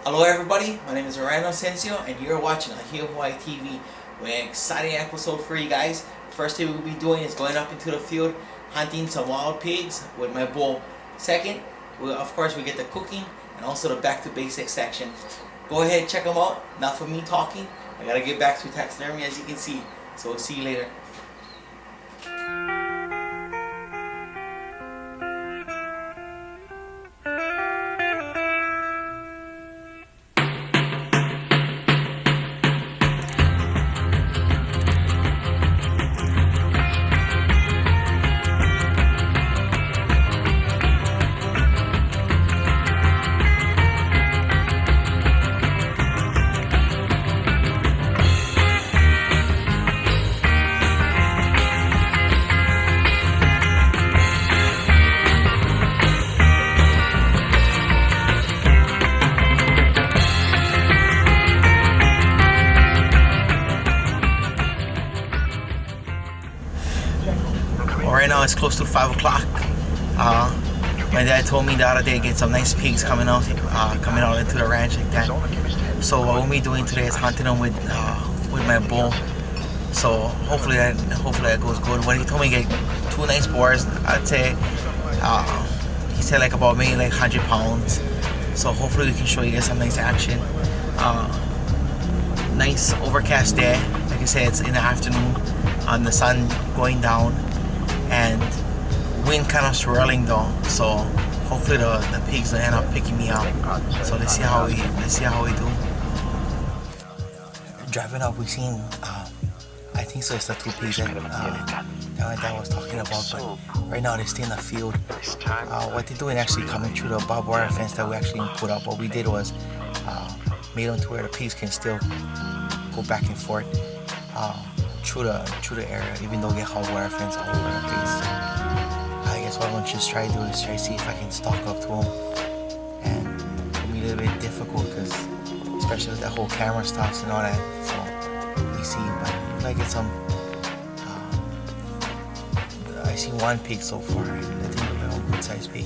Hello everybody, my name is Orlando Sensio and you're watching Ahiu TV. We have an exciting episode for you guys. First thing we'll be doing is going up into the field, hunting some wild pigs with my bull. Second, of course we get the cooking and also the back to basics section. Go ahead, check them out. Not for me talking, I gotta get back to taxidermy as you can see. So we'll see you later. Right now it's close to 5 o'clock. My dad told me the other day get some nice pigs coming out into the ranch like that. So what we'll be doing today is hunting them with my bull. So hopefully that goes good. When he told me to get 2 nice boars, I'd say he said like about maybe like 100 pounds. So hopefully we can show you guys some nice action. Nice overcast day. Like I said, it's in the afternoon. The sun going down. And wind kind of swirling though, so hopefully the pigs will end up picking me up. So let's see how we do. Driving up, we've seen I think so it's the 2 pigs that my dad was talking about, but right now they stay in the field. What they're doing actually coming through the barbed wire fence that we actually didn't put up. What we did was made them to where the pigs can still go back and forth. Through the area, even though we get hard wire fence all over the place. So I guess what I'm gonna just try to do is try to see if I can stalk up to them, and it'll be a little bit difficult because especially with that whole camera stuff and all that. So we see, but I get some. I see 1 pig so far, and I think they're a good size pig.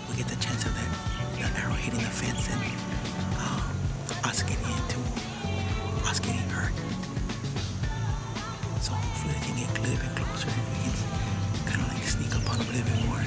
We get the chance of the arrow hitting the fence and us getting hurt. So hopefully they can get a little bit closer and we can kind of like sneak up on them a little bit more.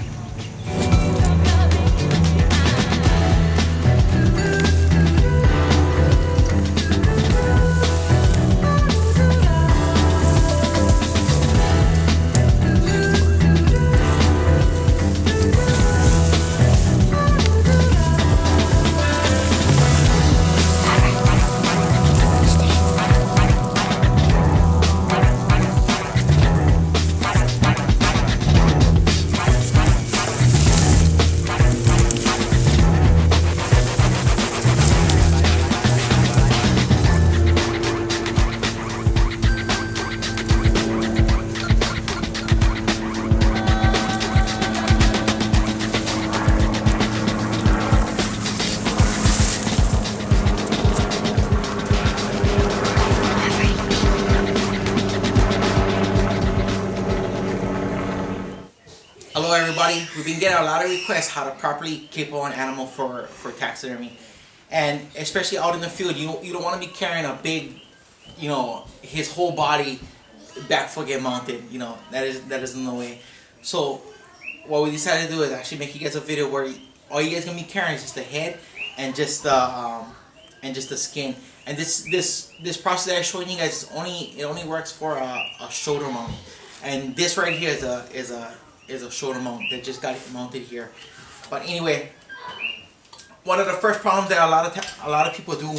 Hello everybody. We've been getting a lot of requests how to properly cape an animal for taxidermy, and especially out in the field, you don't want to be carrying a big, his whole body back foot get mounted. That is in the way. So what we decided to do is actually make you guys a video where all you guys gonna be carrying is just the head and just the skin. And this process that I'm showing you guys only works for a shoulder mount. And this right here is a shoulder mount that just got mounted here. But anyway, one of the first problems that a lot of people do,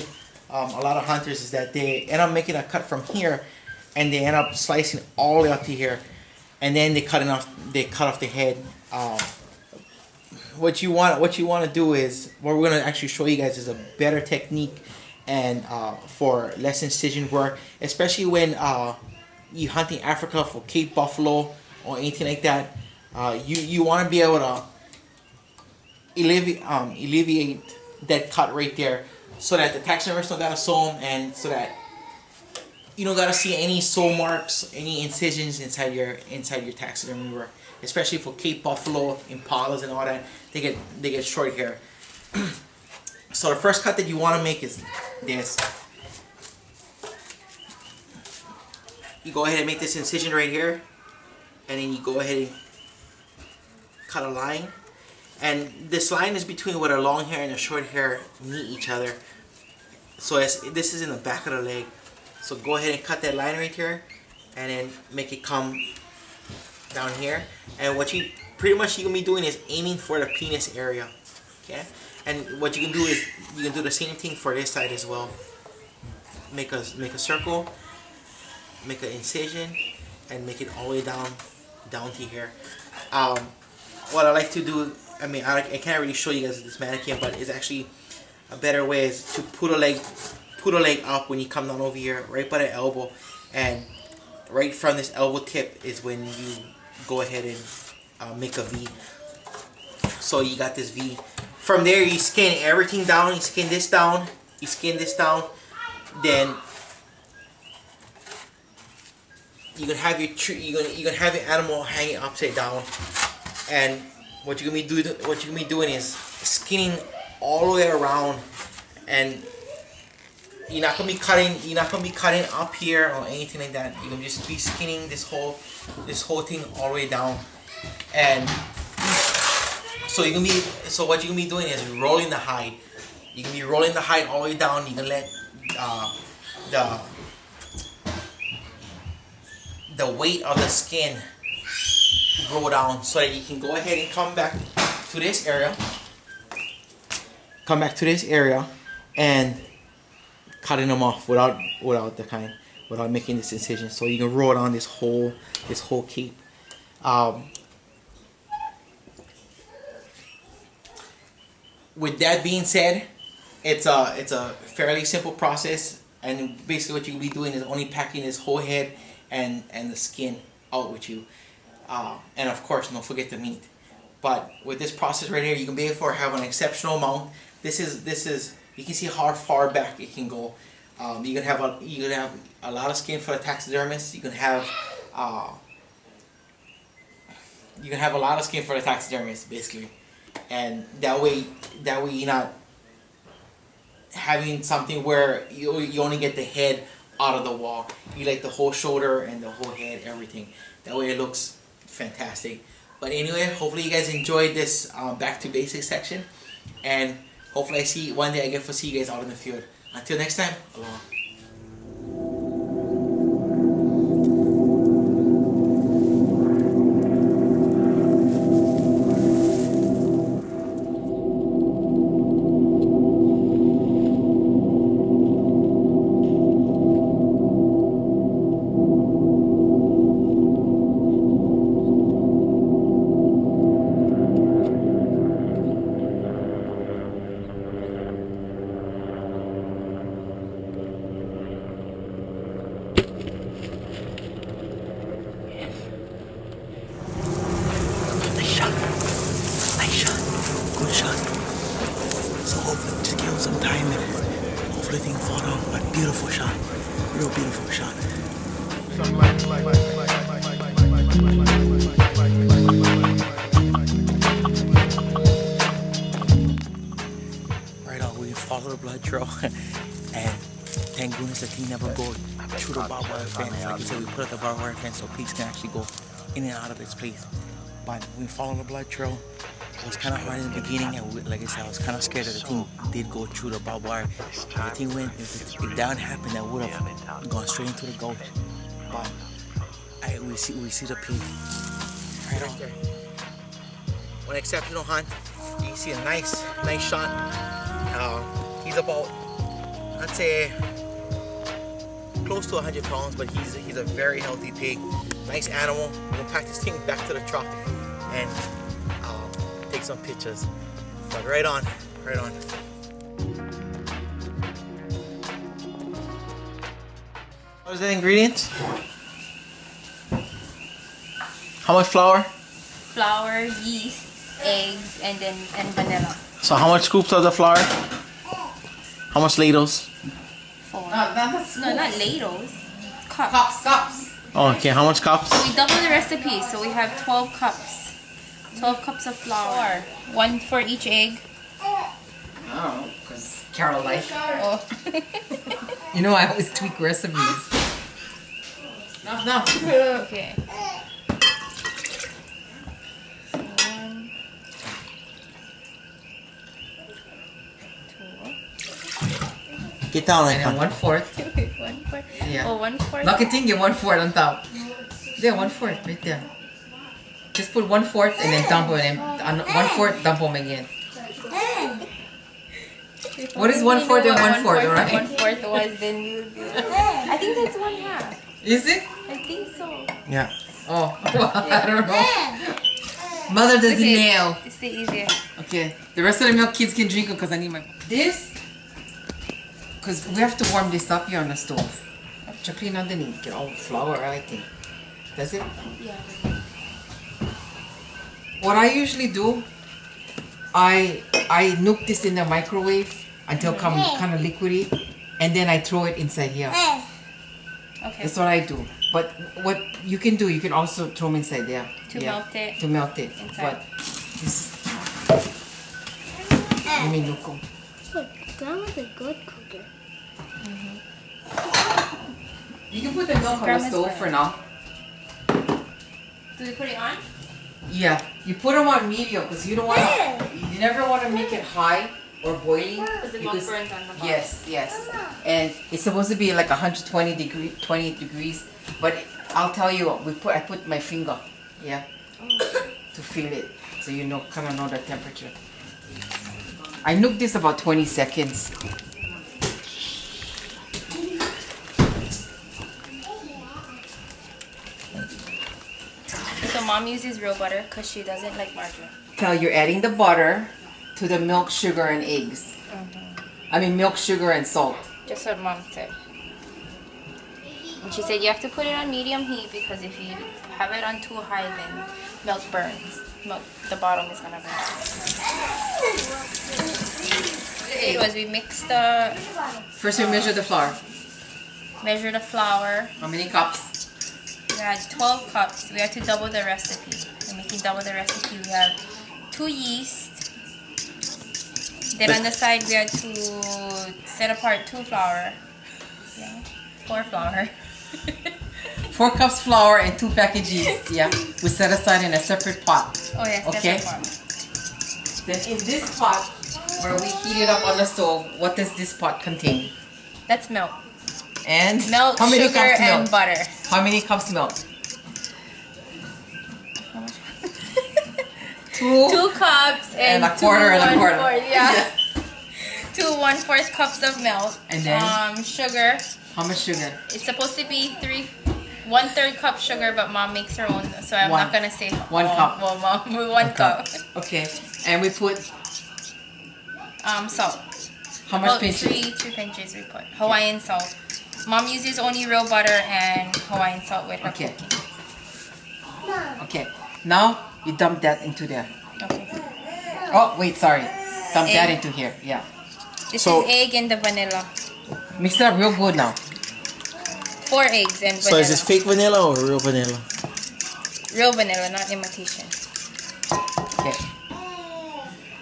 a lot of hunters, is that they end up making a cut from here, and they end up slicing all the way up to here, and then they cut off the head. What you want to do is, what we're gonna actually show you guys is a better technique and for less incision work, especially when you hunting Africa for Cape buffalo or anything like that. You want to be able to alleviate that cut right there, so that the taxidermist don't gotta sew them, and so that you don't gotta see any sew marks, any incisions inside your taxidermy work. Especially for Cape buffalo, impalas, and all that, they get short hair. So the first cut that you want to make is this. You go ahead and make this incision right here, and then you go ahead and cut a line. And this line is between where the long hair and the short hair meet each other. So this is in the back of the leg. So go ahead and cut that line right here, and then make it come down here. And what you pretty much gonna be doing is aiming for the penis area. Okay? And what you can do is you can do the same thing for this side as well. Make a circle, make an incision, and make it all the way down to here. What I like to do, I can't really show you guys this mannequin, but it's actually a better way is to put a leg up when you come down over here, right by the elbow, and right from this elbow tip is when you go ahead and make a V. So you got this V. From there, you skin everything down. You skin this down. You skin this down. Then you can have your have your animal hanging upside down. And what you're gonna be doing is skinning all the way around, and you're not gonna be cutting up here or anything like that. You're gonna just be skinning this whole thing all the way down. And so what you're gonna be doing is rolling the hide. You can be rolling the hide all the way down. You can let the weight of the skin go down, so that you can go ahead and come back to this area. And cutting them off without making this incision. So you can roll down this whole cape. With that being said, it's a fairly simple process, and basically what you'll be doing is only packing this whole head and the skin out with you, and of course don't forget the meat. But with this process right here, you can be able to have an exceptional mount. This is you can see how far back it can go. You can have a lot of skin for the taxidermist. You can have a lot of skin for the taxidermist, basically. And that way you're not having something where you only get the head out of the wall. You like the whole shoulder and the whole head, everything. That way it looks fantastic. But anyway, hopefully you guys enjoyed this back to basics section, and hopefully one day I get to see you guys out in the field. Until next time, aloha. Some time and hopefully things fall down. But beautiful shot, real beautiful shot. follow the blood trail, and thank goodness the thing never go through the barbed wire fence. Like I said, we put up the barbed wire fence so pigs can actually go in and out of this place. But we follow the blood trail. It was kind of hard in the beginning, and like I said, I was kind of scared that the thing did go through the barbed wire. If the thing went, if that happened, that would have gone straight into the gulch. But we see the pig right on there. One exceptional hunt. You can see a nice shot. He's about, I'd say, close to 100 pounds, but he's a very healthy pig. Nice animal. We're gonna pack this thing back to the truck and take some pictures. But right on. What is the ingredients? How much flour? Flour, yeast, eggs, and vanilla. So how much scoops of the flour? How much ladles? 4. No, not ladles. Cups. Oh, okay, how much cups? We double the recipe, so we have 12 cups. 12 cups of flour. 1 for each egg. Oh, because Carol likes. Oh. You know, I always tweak recipes. No. Okay. Get down like And then 1/4. 1/4. Yeah. Oh, 1/4. Lucky thing, you 1/4 on top. There, 1/4 right there. Just put 1/4 and then dump it, and 1/4 dump them again. What is 1/4 and 1/4, alright? 1/4 was, then we would be like, I think that's 1/2. Is it? I think so. Yeah. Oh, well, I don't know. Mother doesn't know. It's the easiest. Okay, the rest of the milk kids can drink it because I need my... This? Because we have to warm this up here on the stove. Chocolate underneath, get all the flour, I think. Does it? Yeah. What I usually do, I nuke this in the microwave until kind of liquidy, and then I throw it inside here. Okay. That's what I do. But what you can do, you can also throw them inside there. To melt it. To melt it. Inside. But this... Let me nuke them. Look, that was a good cooker. You can put the milk on the stove for now. Do we put it on? Yeah, you put them on medium because you don't want to. You never want to make it high or boiling. Because the milk burns on the bottom. Yes, and it's supposed to be like 120 degrees. But I'll tell you, I put my finger, to feel it, so you kind of know the temperature. I nuke this about 20 seconds. So mom uses real butter because she doesn't like margarine. Tell you're adding the butter to the milk, sugar, and eggs. I mean milk, sugar, and salt. Just what mom said. And she said you have to put it on medium heat because if you have it on too high, then milk burns. The bottom is gonna burn. It was we mixed the. First we measure the flour. Measure the flour. How many cups? We had 12 cups. We had to double the recipe. We're making double the recipe. We have 2 yeast. Then on the side we had to set apart 2 flour. 4 flour. 4 cups flour and 2 packages. Yeah, we set aside in a separate pot. Oh yeah, okay. Then in this pot, where we heat it up on the stove, what does this pot contain? That's milk. And milk, how many sugar, cups milk? and butter. How many cups milk? 2 cups and a quarter and a quarter. 1/4, yeah. 2 1/4 cups of milk. And then sugar. How much sugar? It's supposed to be 1/3 cup sugar, but mom makes her own, so I'm not gonna say 1 cup. Well, mom, 1 cup. Okay, and we put salt. How much pinches? 3 pinches we put. Hawaiian salt. Mom uses only real butter and Hawaiian salt with her cooking. Okay, now you dump that into there. Okay. Oh wait, sorry. Dump Egg. that into here. Yeah. This is egg and the vanilla. Mix that real good now. 4 eggs and vanilla. So is this fake vanilla or real vanilla? Real vanilla, not imitation. Okay.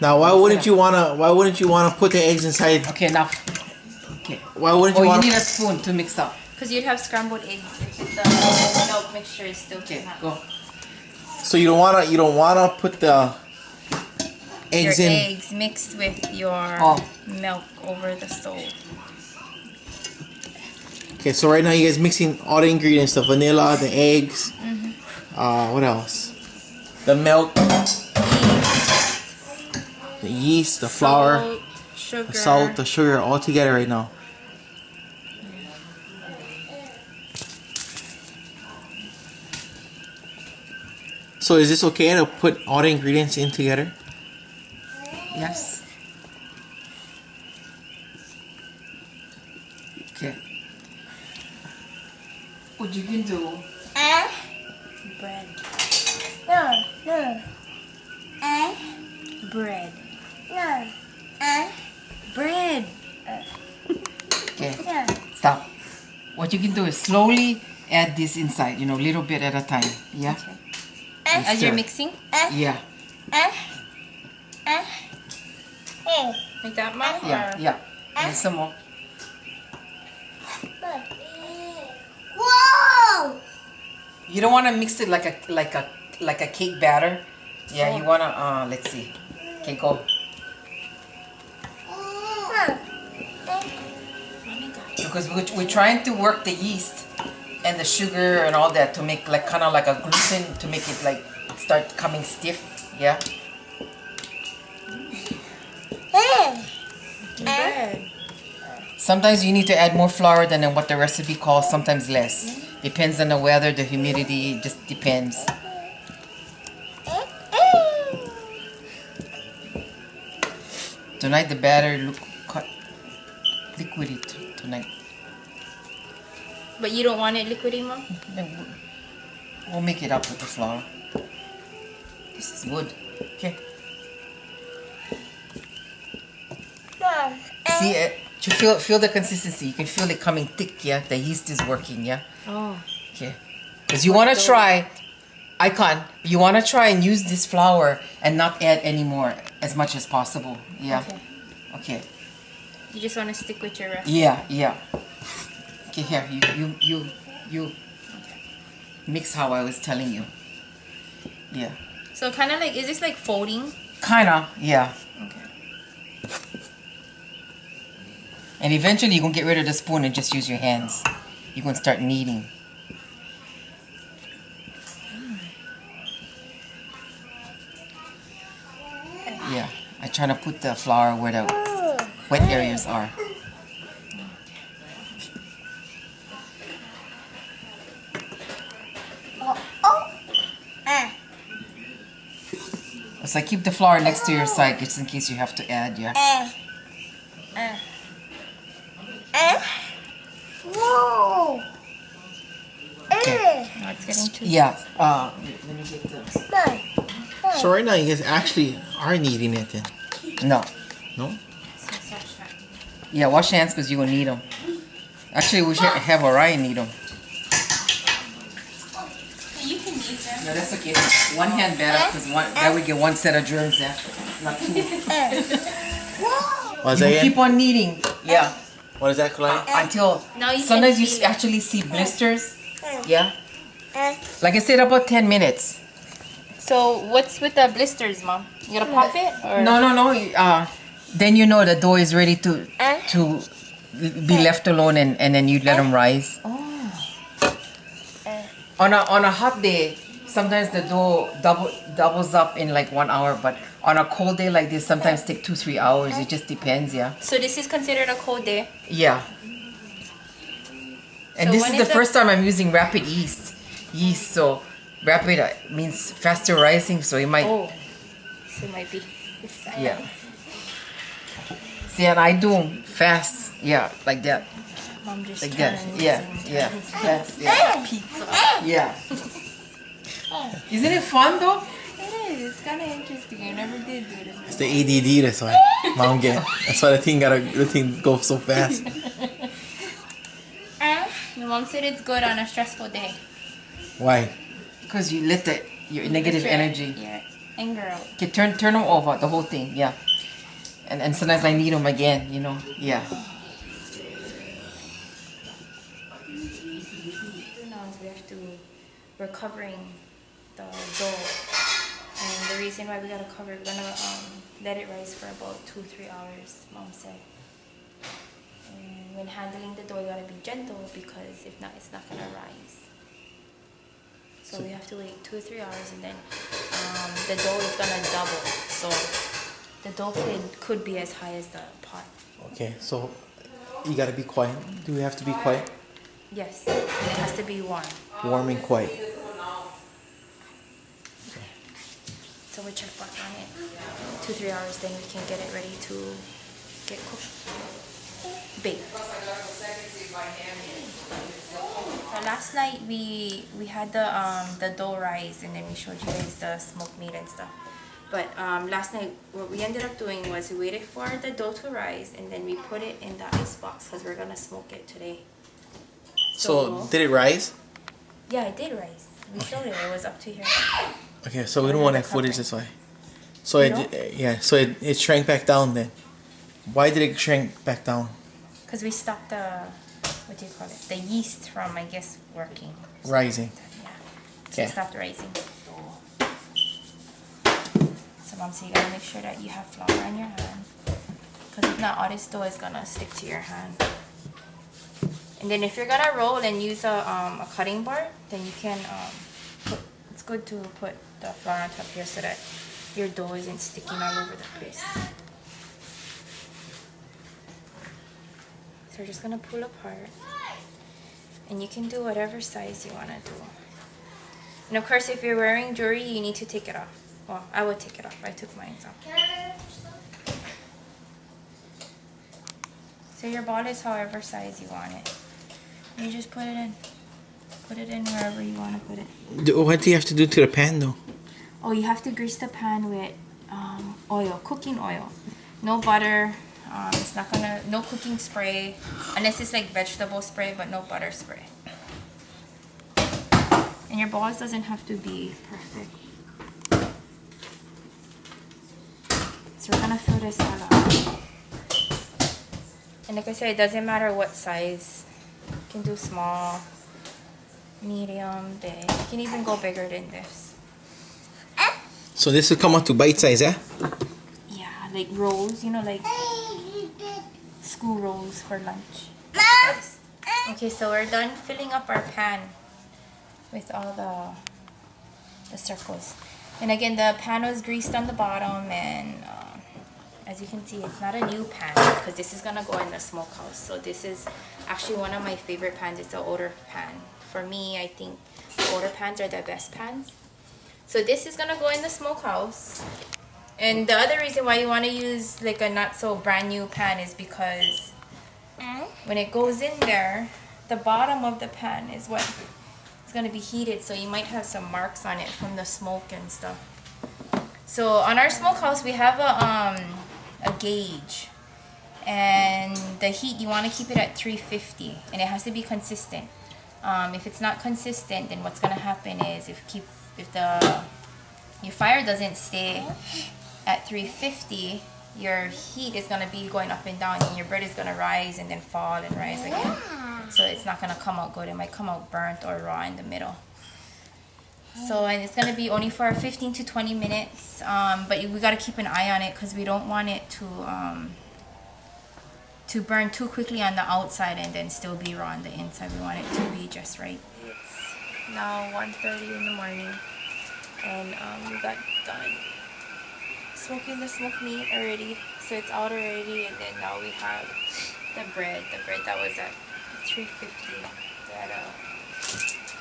Now, why wouldn't you wanna? Why wouldn't you wanna put the eggs inside? Okay, now. Okay. Why wouldn't Oh, you you wanna? need a spoon to mix up. Because you'd have scrambled eggs if the milk mixture is still too Okay, hot. go. So you don't wanna put the eggs Your in. eggs mixed with your milk over the stove. Okay, so right now you guys mixing all the ingredients: the vanilla, the eggs. What else? The milk, the yeast, the flour, Salt, sugar. the salt, the sugar, all together right now. So is this okay to put all the ingredients in together? Yes. Okay. What you can do? Bread. No, no. Bread. No. Bread. Okay. No. Stop. What you can do is slowly add this inside. You know, little bit at a time. Yeah. Okay. And As you're stir. mixing, Yeah. Hey. like that, Mom? Yeah. Or- Yeah. And some more. Whoa! You don't want to mix it like a cake batter. Yeah. You wanna let's see. Okay, go. Because we're trying to work the yeast and the sugar and all that to make like kind of like a gluten to make it like start coming stiff. Yeah. Bread. Sometimes you need to add more flour than what the recipe calls. Sometimes less. Depends on the weather, the humidity. It just depends. Tonight the batter look quite liquidy tonight. But you don't want it liquidy, Mom? Then we'll make it up with the flour. This is good. Okay. See it? You feel the consistency. You can feel it coming thick. Yeah, the yeast is working. Yeah. Oh. Okay. Because you want to try. I can't. You want to try and use this flour and not add any more as much as possible. Yeah. Okay. Okay. You just want to stick with your recipe. Yeah. Yeah. Okay. Here. You mix how I was telling you. Yeah. So kind of like, is this like folding? Kinda. Yeah. Okay. And eventually you're going to get rid of the spoon and just use your hands. You're going to start kneading. Yeah. I try to put the flour where the wet areas are. It's like keep the flour next to your side just in case you have to add, yeah. Whoa! Okay. Now it's getting too... Yeah. Let me get the... So right now you guys actually are kneading it then. No. No? Yeah, wash your hands because you're going to need them. Actually, we should have Orion need them. You can use them. No, that's okay. One hand better because that would get one set of germs there. Not two. What is You that again? keep on kneading. Yeah. What is that, Kalani? Until Now you can sometimes you feel it. actually see blisters. Yeah. Like I said, about 10 minutes. So what's with the blisters, Mom? You gotta pop it? Or? No. Then you know the dough is ready to be left alone and then you let them rise. On a hot day, sometimes the dough doubles up in like 1 hour, but on a cold day like this, sometimes take 2-3 hours. It just depends, yeah. So this is considered a cold day? Yeah. And So this when is the is the- first time I'm using rapid yeast. So rapid means faster rising, so it might. Oh. So it might be... Yeah. See, and I do 'em fast. Yeah, like that. Mom just Like that. turns Yeah, and yeah, turns. fast. Yeah. Pizza. Yeah. Isn't it fun though? It is. It's kind of interesting. I never did do this. It's the ADD, that's why. Mom get. That's why the thing goes so fast. My mom said it's good on a stressful day. Why? Because you let your negative energy. Your Anger out. Okay, turn them over, the whole thing, yeah. And sometimes I need them again, you know, yeah. Now we're covering the dough, and the reason why we gotta cover, we're gonna let it rise for about 2-3 hours, Mom said. And when handling the dough, you gotta be gentle because if not, it's not gonna rise. So we have to wait 2-3 hours, and then the dough is gonna double. So the dough could be as high as the pot. Okay, so you gotta be quiet. Do we have to be quiet? Yes, and it has to be warm. Warm and quiet. So we check back on it 2-3 hours, then we can get it ready to get cooked, baked. So last night we had the dough rise, and then we showed you guys the smoked meat and stuff. But last night what we ended up doing was we waited for the dough to rise, and then we put it in the ice box because we're gonna smoke it today. So did it rise? Yeah, it did rise. We showed it. It was up to here. Okay, so we don't want that footage this way. So You it don't? yeah, so it shrank back down then. Why did it shrink back down? Because we stopped the, what do you call it? The yeast from, I guess, working. Rising. Yeah. So Okay. it stopped rising. So Mom said you gotta make sure that you have flour on your hand. Because if not, all this dough is gonna stick to your hand. And then if you're gonna roll and use a cutting board, then you can it's good to put the flour on top here so that your dough isn't sticking all over the place. So we're just gonna pull apart, and you can do whatever size you wanna do. And of course, if you're wearing jewelry, you need to take it off. Well, I would take it off. I took mine off. So your ball is however size you want it. And you just put it in. Put it in wherever you want to put it. What do you have to do to the pan though? Oh, you have to grease the pan with oil, cooking oil. No butter. It's not gonna, no cooking spray, unless it's like vegetable spray, but no butter spray. And your balls doesn't have to be perfect. So we're gonna fill this all up. And like I said, it doesn't matter what size. You can do small, medium, big. You can even go bigger than this. So this will come out to bite size, yeah? Yeah, like rolls, you know, like school rolls for lunch. Okay, so we're done filling up our pan with all the circles. And again, the pan was greased on the bottom, and as you can see, it's not a new pan because this is gonna go in the smokehouse. So this is actually one of my favorite pans. It's an older pan. For me, I think the older pans are the best pans. So this is gonna go in the smokehouse. And the other reason why you want to use like a not so brand new pan is because when it goes in there, the bottom of the pan is what is going to be heated, so you might have some marks on it from the smoke and stuff. So on our smokehouse we have a gauge, and the heat you want to keep it at 350, and it has to be consistent. If it's not consistent, then what's going to happen is if your fire doesn't stay at 350, your heat is going to be going up and down, and your bread is going to rise and then fall and rise again. So it's not going to come out good. It might come out burnt or raw in the middle. So, and it's going to be only for 15 to 20 minutes, but we got to keep an eye on it because we don't want it to burn too quickly on the outside and then still be raw on the inside. We want it to be just right. It's now 1:30 in the morning, and we got done smoking the smoked meat already, so it's out already. And then now we have the bread that was at 350.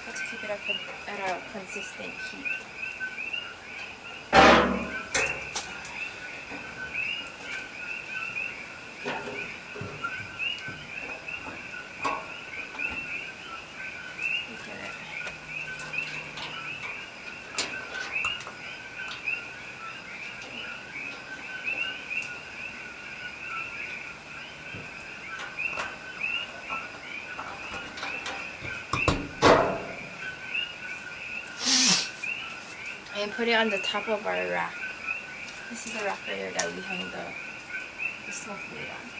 Have to keep it up at a consistent heat. Look at it. put it on the top of our rack. This is the rack right here that we hang the smoke meat on.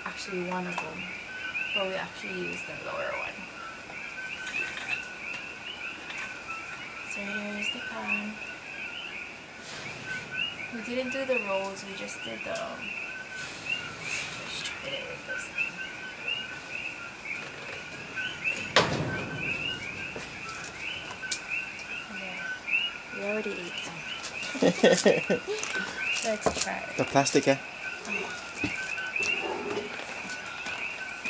Actually, one of them, but we actually use the lower one. So here's the pan. We didn't do the rolls, we just did the let's try it with this. And there. We already ate some. Let's try it. The plastic, eh?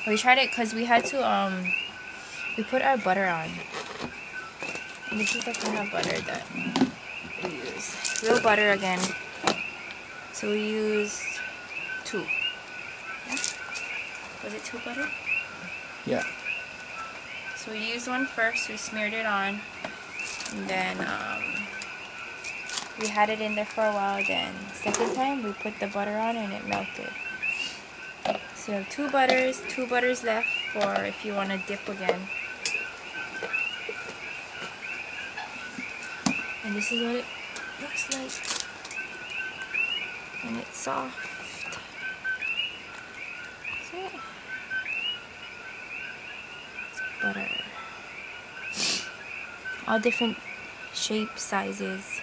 We tried it because we had to we put our butter on. And this is the kind of butter that we use. Real butter again. So we used 2. Yeah? Was it 2 butter? Yeah. So we used one first, we smeared it on, and then we had it in there for a while, then second time we put the butter on and it melted. So you have 2 butters left for if you want to dip again. And this is what it looks like. And it's soft. See it? It's butter. All different shapes, sizes.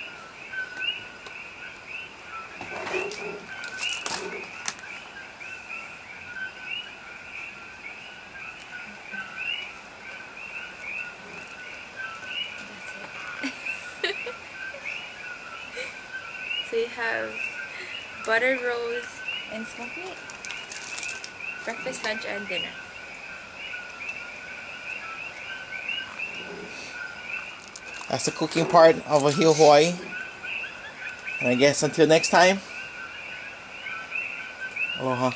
So you have buttered rolls and smoked meat. Breakfast, lunch, and dinner. That's the cooking part of Ahiu, Hawaii. And I guess until next time, aloha.